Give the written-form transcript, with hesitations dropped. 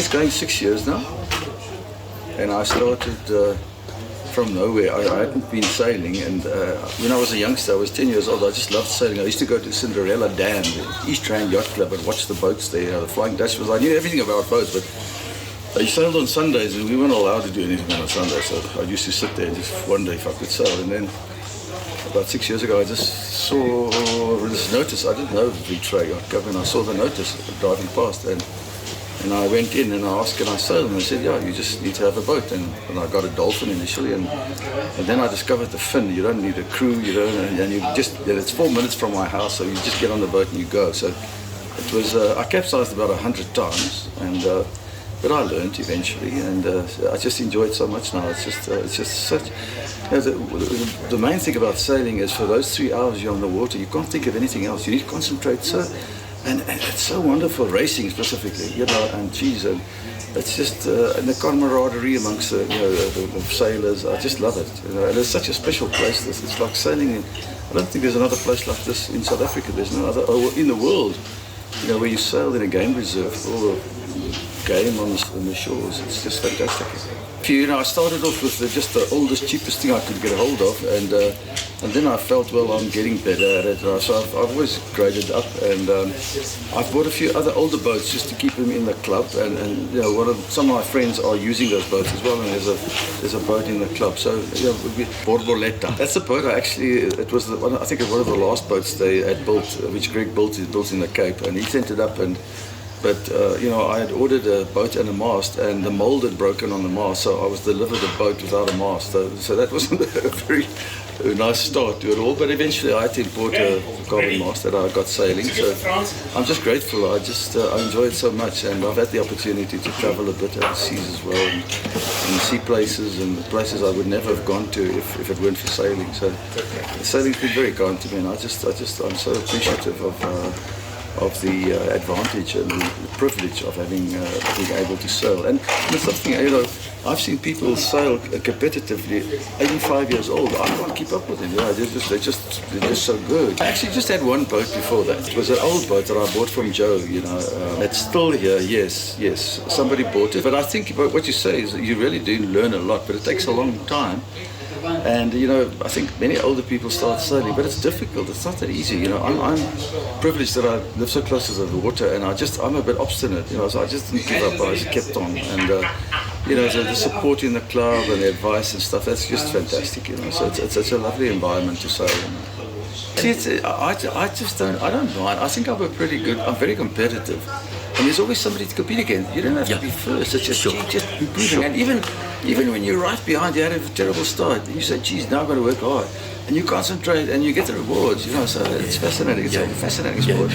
it's going 6 years now. And I started from nowhere. I hadn't been sailing, and when I was a youngster, I was 10 years old, I just loved sailing. I used to go to Cinderella Dam, the East Rand Yacht Club, and watch the boats there, the Flying Dutchman. I knew everything about boats, but I sailed on Sundays, and we weren't allowed to do anything on a Sunday, so I used to sit there and just wonder if I could sail. And then about 6 years ago, I just saw this notice. I didn't know the Ferreira Yacht Club, and I saw the notice driving past, and I went in and I asked, can I sail? And they said, yeah, you just need to have a boat. And I got a dolphin initially, and then I discovered the fin. You don't need a crew, and you just, it's 4 minutes from my house, so you just get on the boat and you go. So it was, I capsized about 100 times, but I learned eventually, and I just enjoy it so much now. It's just such. The main thing about sailing is for those 3 hours you're on the water, you can't think of anything else. You need to concentrate. And it's so wonderful, racing specifically, and geez, and it's just and the camaraderie amongst the sailors. I just love it. And it's such a special place. It's like sailing. I don't think there's another place like this in South Africa. There's no other in the world, where you sail in a game reserve or a game on the shores. It's just fantastic. I started off with just the oldest, cheapest thing I could get a hold of, and then I felt, well, I'm getting better at it. So I've always graded up, and I've bought a few other older boats just to keep them in the club. And some of my friends are using those boats as well, and there's a boat in the club. So Borboleta. That's the boat. It was I think one of the last boats they had built, which Greg built. He built in the Cape, and he sent it up But I had ordered a boat and a mast, and the mold had broken on the mast, so I was delivered a boat without a mast. So that wasn't a very nice start to it all. But eventually, I had to import a carbon mast that I got sailing. So I'm just grateful. I enjoy it so much, and I've had the opportunity to travel a bit overseas as well, and see places I would never have gone to if it weren't for sailing. So sailing's been very kind to me, and I'm so appreciative of the advantage and the privilege of being able to sail. And it's something, I've seen people sail competitively, 85 years old. I can't keep up with them. They're just so good. I actually just had one boat before that. It was an old boat that I bought from Joe, It's still here, yes. Somebody bought it. But I think what you say is that you really do learn a lot, but it takes a long time. And I think many older people start sailing, but it's difficult. It's not that easy. I'm privileged that I live so close to the water, and I'm a bit obstinate. So I just didn't give up. I just kept on, and the support in the club and the advice and stuff. That's just fantastic. So it's a lovely environment to sail in. See, I don't mind. I think I'm very competitive. And there's always somebody to compete against. You don't have to be first. It's just improving. And even when you're right behind, you had a terrible start. You say, geez, now I've got to work hard. And you concentrate and you get the rewards, So it's fascinating. It's a fascinating sport.